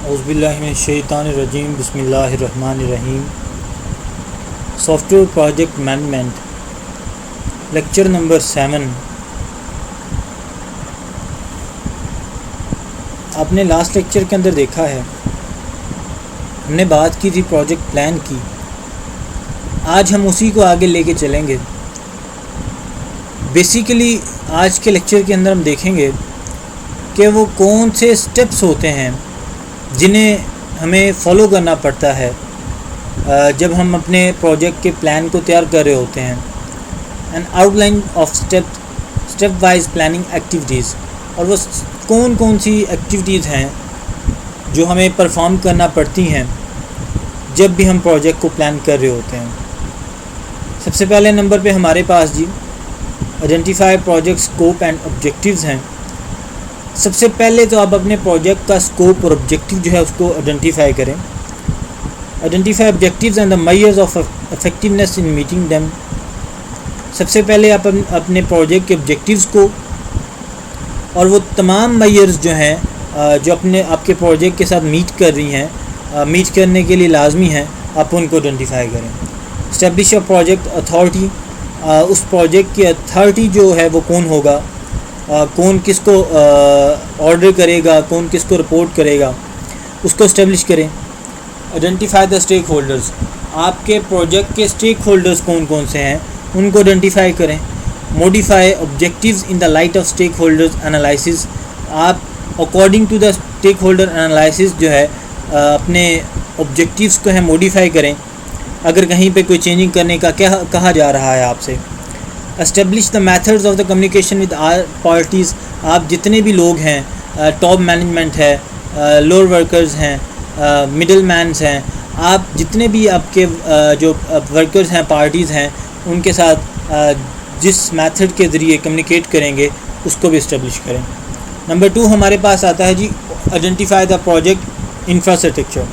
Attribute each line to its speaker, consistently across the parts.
Speaker 1: औज़ुबिल्लाहिमिनश्शैतानिर्रजीम बिस्मिल्लाहिर्रहमानिर्रहीम। Software project management lecture number 7। आपने last lecture के अंदर देखा है, हमने बात की थी प्रोजेक्ट प्लान की। आज हम उसी को आगे लेके चलेंगे। बेसिकली आज के लेक्चर के अंदर हम देखेंगे कि वो कौन से स्टेप्स होते हैं जिन्हें हमें फॉलो करना पड़ता है जब हम अपने प्रोजेक्ट के प्लान को तैयार कर रहे होते हैं। N outline of step wise planning activities, और वो कौन कौन सी एक्टिविटीज़ हैं जो हमें परफॉर्म करना पड़ती हैं जब भी हम प्रोजेक्ट को प्लान कर रहे होते हैं। सबसे पहले नंबर पे हमारे पास जी identify project scope and objectives हैं। सबसे पहले तो आप अपने प्रोजेक्ट का स्कोप और ऑब्जेक्टिव जो है उसको आइडेंटिफाई करें। Identify objectives and the measures of effectiveness in meeting them. सबसे पहले आप अपने प्रोजेक्ट के ऑब्जेक्टिव्स को और वो तमाम मेजर्स जो हैं जो आपके प्रोजेक्ट के साथ मीट कर रही हैं, मीट करने के लिए लाजमी हैं, आप उनको आइडेंटिफाई करें। एस्टेब्लिश अ प्रोजेक्ट अथॉरिटी, उस प्रोजेक्ट की अथॉरिटी जो है वो कौन होगा, कौन किसको ऑर्डर करेगा, कौन किसको रिपोर्ट करेगा, उसको इस्टेब्लिश करें। आइडेंटिफाई द स्टेक होल्डर्स, आपके प्रोजेक्ट के स्टेक होल्डर्स कौन कौन से हैं उनको आइडेंटिफाई करें। Modify objectives in the light of stakeholders analysis, आप according to the stakeholder analysis जो है अपने ऑब्जेक्टिव्स को है मॉडिफाई करें अगर कहीं पे कोई चेंजिंग करने का क्या कहा जा रहा है आपसे। Establish the methods of the communication with our parties, आप जितने भी लोग हैं, टॉप मैनेजमेंट है, लोअर वर्कर्स हैं, मिडल मैन्स हैं, आप जितने भी आपके जो वर्कर्स हैं, पार्टीज़ हैं, उनके साथ जिस मेथड के ज़रिए कम्युनिकेट करेंगे उसको भी इस्टेब्लिश करें। नंबर 2 हमारे पास आता है जी identify the project infrastructure.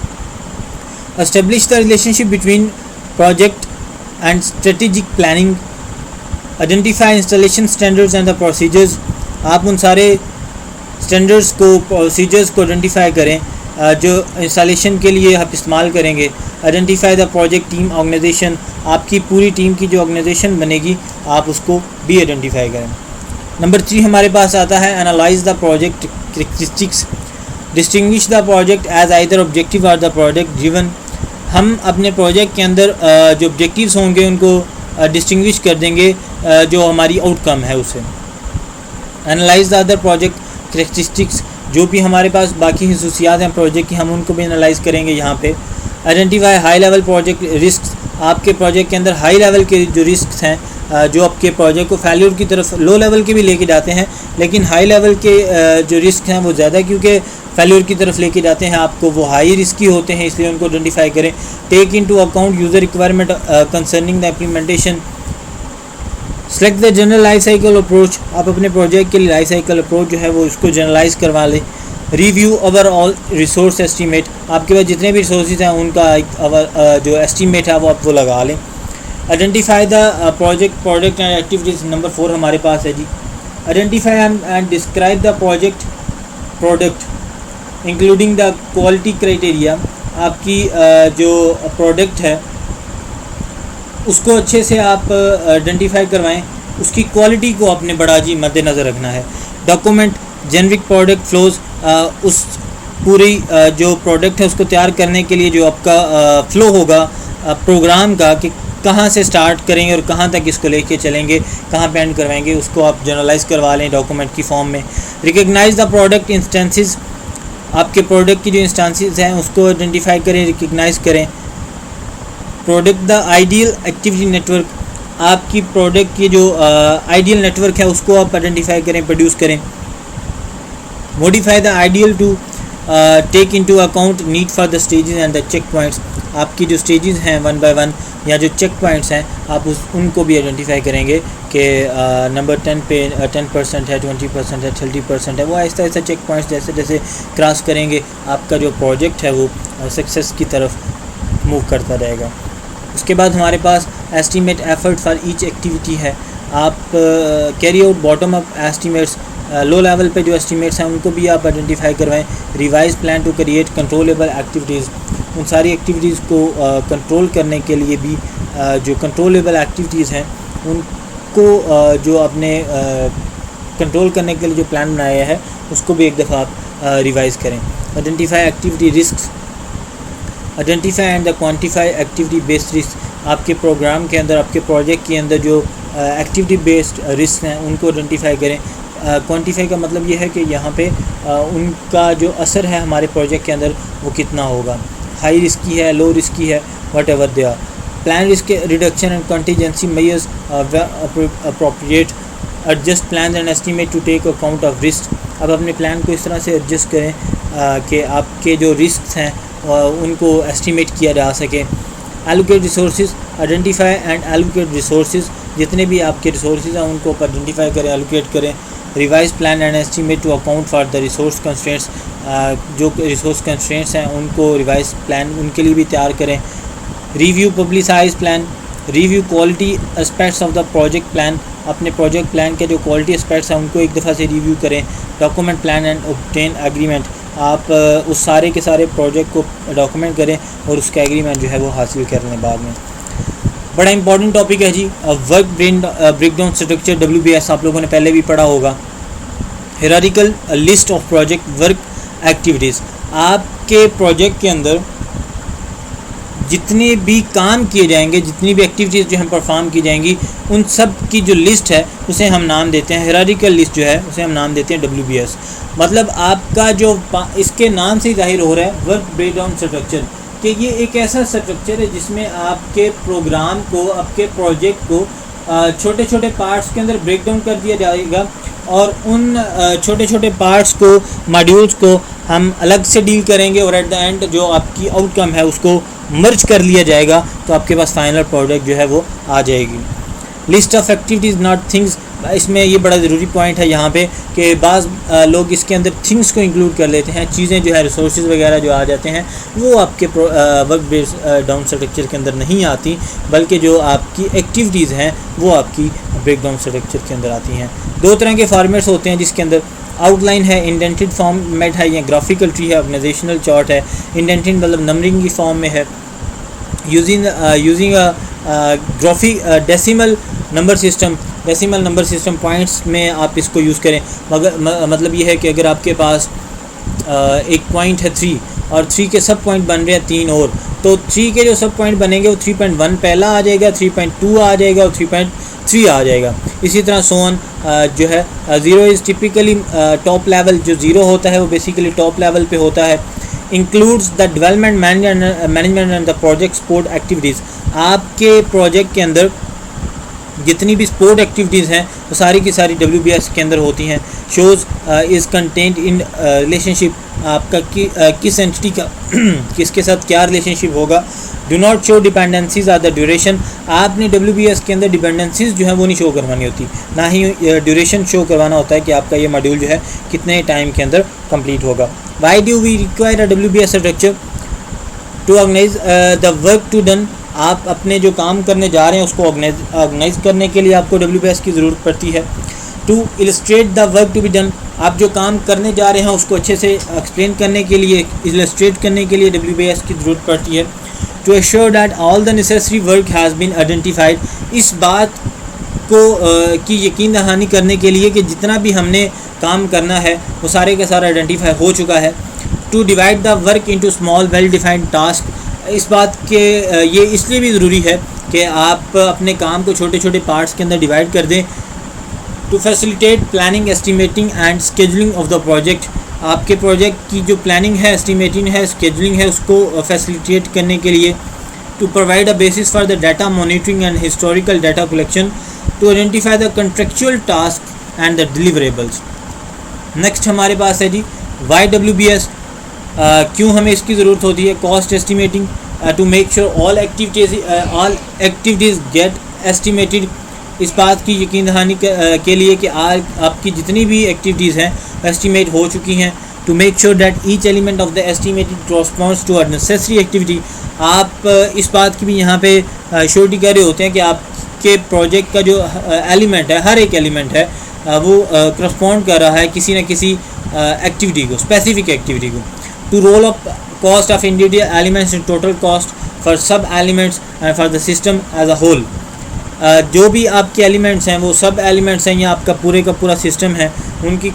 Speaker 1: Establish the relationship between project and strategic planning. Identify installation standards and the procedures, आप उन सारे स्टैंडर्ड्स को, प्रोसीजर्स को आइडेंटिफाई करें जो इंस्टॉलेशन के लिए आप इस्तेमाल करेंगे। Identify the project team organisation, आपकी पूरी टीम की जो ऑर्गेनाइजेशन बनेगी आप उसको भी आइडेंटिफाई करें। नंबर 3 हमारे पास आता है analyse the project characteristics. Distinguish the project as either objective और द प्रोजेक्ट ड्रिवन, हम अपने प्रोजेक्ट के अंदर जो ऑब्जेक्टिव्स होंगे उनको डिस्टिंग्विश कर देंगे जो हमारी आउटकम है उसे। Analyse the other project characteristics, जो भी हमारे पास बाकी खसूसियात हैं प्रोजेक्ट की हम उनको भी एनालाइज करेंगे यहाँ पे। Identify high level project risk, आपके प्रोजेक्ट के अंदर हाई लेवल के जो रिस्क हैं जो आपके प्रोजेक्ट को फेल्योर की तरफ, लो लेवल के भी लेके जाते हैं लेकिन हाई लेवल के जो रिस्क हैं वो ज़्यादा क्योंकि फेल्योर की तरफ लेके जाते हैं आपको, वो हाई रिस्की होते हैं, इसलिए उनको आइडेंटिफाई करें। Take into account user requirement concerning the implementation. Select the general life cycle approach, आप अपने प्रोजेक्ट के लिए लाइफ साइकिल अप्रोच जो है वो उसको जनरलाइज करवा लें। रिव्यू ओवरऑल रिसोर्स एस्टीमेट, आपके पास जितने भी रिसोर्सेज हैं उनका जो एस्टीमेट है वो लगा लें। Identify the product and activities. Number 4 हमारे पास है जी identify and describe the product including the quality criteria, आपकी जो प्रोडक्ट है उसको अच्छे से आप आइडेंटिफाई करवाएं, उसकी क्वालिटी को आपने बड़ा जी मद्देनज़र रखना है। डॉक्यूमेंट जेनरिक प्रोडक्ट फ्लोज, उस पूरी जो प्रोडक्ट है उसको तैयार करने के लिए जो आपका फ़्लो होगा प्रोग्राम का कि कहाँ से स्टार्ट करेंगे और कहाँ तक इसको लेके चलेंगे, कहाँ पे एंड करवाएंगे, उसको आप जनरलाइज करवा लें डॉक्यूमेंट की फॉर्म में। रिकग्नाइज द प्रोडक्ट इंस्टेंसेस, आपके प्रोडक्ट की जो इंस्टेंसेस हैं उसको आइडेंटिफाई करें, रिकग्नाइज करें। Product the ideal activity network, आपकी प्रोडक्ट की जो आइडियल नेटवर्क है उसको आप आइडेंटिफाई करें, प्रोड्यूस करें। Modify the ideal to take into account need for the stages and the check points, आपकी जो स्टेजेस हैं 1 by 1 या जो चेक पॉइंट्स हैं आप उनको भी आइडेंटिफाई करेंगे कि नंबर 10 पे 10% है, 20% है, 30% है, वो आहिस्ता आहिस्ता चेक पॉइंट्स जैसे जैसे क्रॉस करेंगे आपका जो प्रोजेक्ट है वो सक्सेस की तरफ मूव करता रहेगा। उसके बाद हमारे पास estimate effort for each activity है, आप carry out bottom up estimates low level पे जो एस्टिमेट्स हैं उनको भी आप आइडेंटिफाई करवाएं। Revise plan to create controllable activities, उन सारी एक्टिविटीज़ को कंट्रोल करने के लिए भी जो कंट्रोलेबल एक्टिविटीज़ हैं उनको जो आपने कंट्रोल करने के लिए जो प्लान बनाया है उसको भी एक दफ़ा आप रिवाइज़ करें। Identify activity risk, identify and the quantify activity based risk, आपके प्रोग्राम के अंदर, आपके प्रोजेक्ट के अंदर जो एक्टिविटी बेस्ड रिस्क हैं उनको आइडेंटिफाई करें। क्वान्टिफाई का मतलब ये है कि यहाँ पे उनका जो असर है हमारे प्रोजेक्ट के अंदर वो कितना होगा, हाई रिस्की है, लो रिस्की है, whatever they are. Plan risk reduction and contingency measures appropriate, adjust plan and estimate to take account of risk. अब अपने प्लान को इस तरह से एडजस्ट करें कि आपके जो रिस्क हैं उनको एस्टिमेट किया जा सके। Allocate resources, identify and allocate resources, जितने भी आपके रिसोर्सेज हैं उनको आइडेंटिफाई करें, एलोकेट करें। Revise plan and estimate to account for the resource constraints, जो रिसोर्स कंस्ट्रेंट्स हैं उनको रिवाइज प्लान उनके लिए भी तैयार करें। Review publicise plan, review quality aspects of the project plan, अपने प्रोजेक्ट प्लान के जो क्वालिटी एस्पेक्ट्स हैं उनको एक दफ़ा से रिव्यू करें। Document plan and obtain agreement, आप उस सारे के सारे प्रोजेक्ट को डॉक्यूमेंट करें और उसका एग्रीमेंट जो है वो हासिल कर लें बाद में। बड़ा इंपॉर्टेंट टॉपिक है जी वर्क ब्रेकडाउन स्ट्रक्चर, WBS आप लोगों ने पहले भी पढ़ा होगा। Hierarchical list of project work activities, आपके प्रोजेक्ट के अंदर जितने भी काम किए जाएंगे, जितनी भी एक्टिविटीज़ जो हम परफॉर्म की जाएंगी, उन सब की जो लिस्ट है उसे हम नाम देते हैं हायरार्किकल लिस्ट, जो है उसे हम नाम देते हैं WBS। मतलब आपका जो इसके नाम से जाहिर हो रहा है वर्क ब्रेकडाउन स्ट्रक्चर, कि ये एक ऐसा स्ट्रक्चर है जिसमें आपके प्रोग्राम को, आपके प्रोजेक्ट को छोटे छोटे पार्ट्स के अंदर ब्रेक डाउन कर दिया जाएगा और उन छोटे छोटे पार्ट्स को, मॉड्यूल्स को हम अलग से डील करेंगे और एट द एंड जो आपकी आउटकम है उसको मर्ज कर लिया जाएगा, तो आपके पास फाइनल प्रोडक्ट जो है वो आ जाएगी। List of activities not things, इसमें ये बड़ा ज़रूरी पॉइंट है यहाँ पे कि बाज़ लोग इसके अंदर थिंग्स को इंक्लूड कर लेते हैं, चीज़ें जो है रिसोर्सेज वगैरह जो आ जाते हैं वो आपके वर्क बेस डाउन स्ट्रक्चर के अंदर नहीं आती, बल्कि जो आपकी एक्टिविटीज़ हैं वो आपकी ब्रेक डाउन स्ट्रक्चर के अंदर आती हैं। दो तरह के फॉर्मेट्स होते हैं जिसके अंदर आउटलाइन है, इंडेंटेड फॉर्मेट है, या ग्राफिकल ट्री है, ऑर्गेनाइजेशनल चार्ट है। इंडेंटेड मतलब नंबरिंग की फॉर्म में है, using graphic decimal number system, decimal number system points में आप इसको यूज़ करें। मगर मतलब ये है कि अगर आपके पास एक पॉइंट है 3 और 3 के सब पॉइंट बन रहे हैं 3 और, तो 3 के जो सब पॉइंट बनेंगे वो 3.1 पहला आ जाएगा, 3.2 आ जाएगा और 3.3 आ जाएगा। इसी तरह सोन जो है 0 इज़ टिपिकली टॉप लेवल, जो 0 होता है वो बेसिकली टॉप लेवल पे होता है। Includes the development management and the project support activities, आपके प्रोजेक्ट के अंदर जितनी भी सपोर्ट एक्टिविटीज़ हैं वो सारी की सारी WBS के अंदर होती हैं। Shows is content in relationship, आपका किस एंटिटी का किसके साथ क्या रिलेशनशिप होगा। Do not show dependencies or the duration, आपने WBS के अंदर डिपेंडेंसीज जो है वो नहीं शो करवानी होती, ना ही ड्यूरेशन शो करवाना होता है कि आपका ये मॉड्यूल जो है कितने टाइम के अंदर कंप्लीट होगा। Why do we require a WBS structure to organise the work to done, आप अपने जो काम करने जा रहे हैं उसको ऑर्गेनाइज करने के लिए आपको WBS की ज़रूरत पड़ती है। To illustrate the work to be done, आप जो काम करने जा रहे हैं उसको अच्छे से एक्सप्लेन करने के लिए, इलस्ट्रेट करने के लिए WBS की ज़रूरत पड़ती है। To assure that all the necessary work has been identified, इस बात को की यकीन दहानी करने के लिए कि जितना भी हमने काम करना है वो सारे का सारा आइडेंटिफाई हो चुका है। To divide the work into small well defined task, इस बात के ये इसलिए भी ज़रूरी है कि आप अपने काम को छोटे छोटे पार्ट्स के अंदर डिवाइड कर दें। To facilitate planning, estimating and scheduling of the project, आपके प्रोजेक्ट की जो प्लानिंग है, एस्टिमेटिंग है, स्केजुलिंग है, उसको फैसिलिटेट करने के लिए। To provide a basis for the data monitoring and historical data collection. To identify the contractual task and the deliverables. Next हमारे पास है जी वाई WBS, क्यों हमें इसकी ज़रूरत होती है। Cost estimating, to make sure all activities get estimated, इस बात की यकीन दहानी के लिए कि आपकी जितनी भी एक्टिविटीज़ हैं एस्टिमेट हो चुकी हैं। To make sure that each element of the estimated corresponds to a necessary activity, आप इस बात की भी यहाँ पे श्योरिटी कर रहे होते हैं कि आपके प्रोजेक्ट का जो एलिमेंट है, हर एक एलिमेंट है वो करस्पॉन्ड कर रहा है किसी न किसी एक्टिविटी को, स्पेसिफिक एक्टिविटी को। To roll up cost of individual elements in total cost for sub elements and for the system as a whole. जो भी आपके एलिमेंट्स हैं वो सब एलिमेंट्स हैं या आपका पूरे का पूरा सिस्टम है, उनकी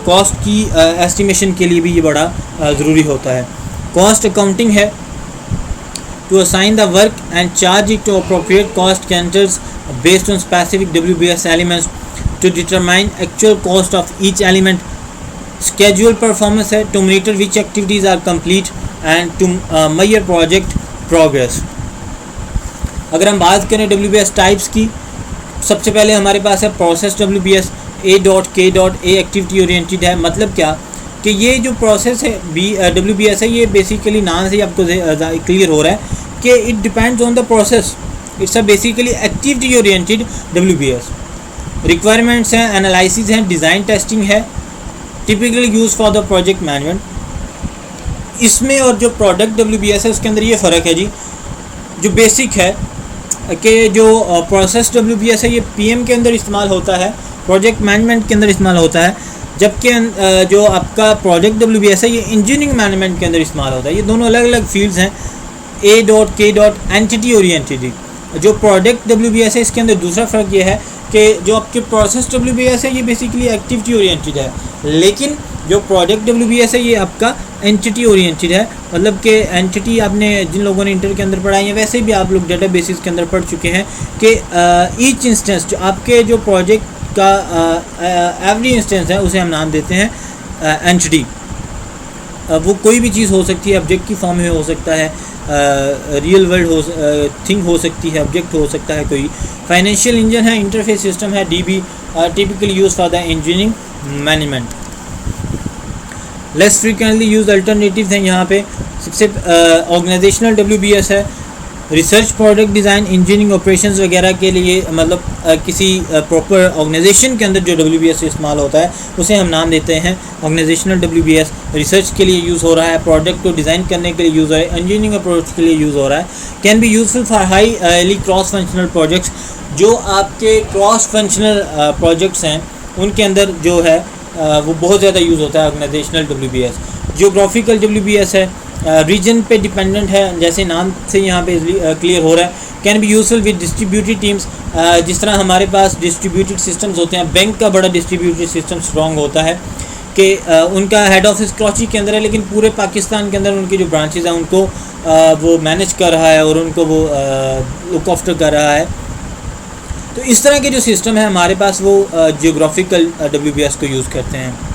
Speaker 1: कॉस्ट की एस्टिमेशन के लिए भी ये बड़ा ज़रूरी होता है। कॉस्ट अकाउंटिंग है to assign the work and charge it to appropriate cost centers based on specific WBS elements to determine actual cost of each element. Schedule performance है to monitor which activities are complete and to measure project progress. अगर हम बात करें WBS types की, सबसे पहले हमारे पास है process WBS। A.K.A activity oriented है। मतलब क्या कि ये जो प्रोसेस है WBS है, ये बेसिकली नाम से ही आपको क्लियर हो रहा है कि it depends on the process. It's a basically activity oriented WBS। Requirements हैं, एनालिसिस हैं, डिज़ाइन टेस्टिंग है, typically use for the project management. इसमें और जो प्रोडक्ट WBS है उसके अंदर ये फ़र्क है जी। जो बेसिक है कि जो प्रोसेस WBS है ये PM के अंदर इस्तेमाल होता है, प्रोजेक्ट मैनेजमेंट के अंदर इस्तेमाल होता है, जबकि जो आपका प्रोजेक्ट WBS है ये इंजीनियरिंग मैनेजमेंट के अंदर इस्तेमाल होता है। ये दोनों अलग अलग फील्ड्स हैं। A.K. Entity oriented. जो प्रोडक्ट WBS है इसके अंदर दूसरा फ़र्क ये है कि जो आपके प्रोसेस WBS है ये बेसिकली एक्टिविटी ओरिएंटेड है, लेकिन जो प्रोडक्ट WBS है ये आपका एंटिटी ओरिएंटेड है। मतलब कि एंटिटी आपने जिन लोगों ने इंटर के अंदर पढ़ा है या वैसे भी आप लोग डेटा बेसिस के अंदर पढ़ चुके हैं कि ईच इंस्टेंस जो आपके जो प्रोजेक्ट का एवरी इंस्टेंस है उसे हम नाम देते हैं एंटिटी। वो कोई भी चीज़ हो सकती है, ऑब्जेक्ट की फॉर्म में हो सकता है, रियल वर्ल्ड थिंग हो सकती है, ऑब्जेक्ट हो सकता है कोई। फाइनेंशियल इंजन है, इंटरफेस सिस्टम है, DB typically use for the engineering management. Less frequently use alternatives हैं यहाँ पे। सबसे ऑर्गेनाइजेशनल WBS है, research, product design, engineering operations वगैरह के लिए, मतलब किसी प्रॉपर ऑर्गेनाइजेशन के अंदर जो WBS इस्तेमाल होता है उसे हम नाम देते हैं ऑर्गेनाइजेशनल WBS। रिसर्च के लिए यूज़ हो रहा है, प्रोडक्ट को डिज़ाइन करने के लिए यूज़ हो रहा है, इंजीनियरिंग अप्रोच के लिए यूज़ हो रहा है। Can be useful for highly cross functional projects. जो आपके क्रॉस फंक्शनल प्रोजेक्ट्स हैं उनके अंदर जो है वो बहुत ज़्यादा यूज़ होता है ऑर्गेनाइजेशनल WBS। जियोग्राफिकल WBS है, रीजन पे डिपेंडेंट है, जैसे नाम से यहाँ पे क्लियर हो रहा है। Can be useful with distributed teams. जिस तरह हमारे पास डिस्ट्रीब्यूटेड सिस्टम्स होते हैं, बैंक का बड़ा डिस्ट्रीब्यूटेड सिस्टम स्ट्रॉन्ग होता है कि उनका हेड ऑफिस कराची के अंदर है, लेकिन पूरे पाकिस्तान के अंदर उनकी जो ब्रांचेज हैं उनको वो मैनेज कर रहा है और उनको वो लुक आफ्टर कर रहा है। तो इस तरह के जो सिस्टम है हमारे पास वो जियोग्राफिकल WBS को यूज़ करते हैं।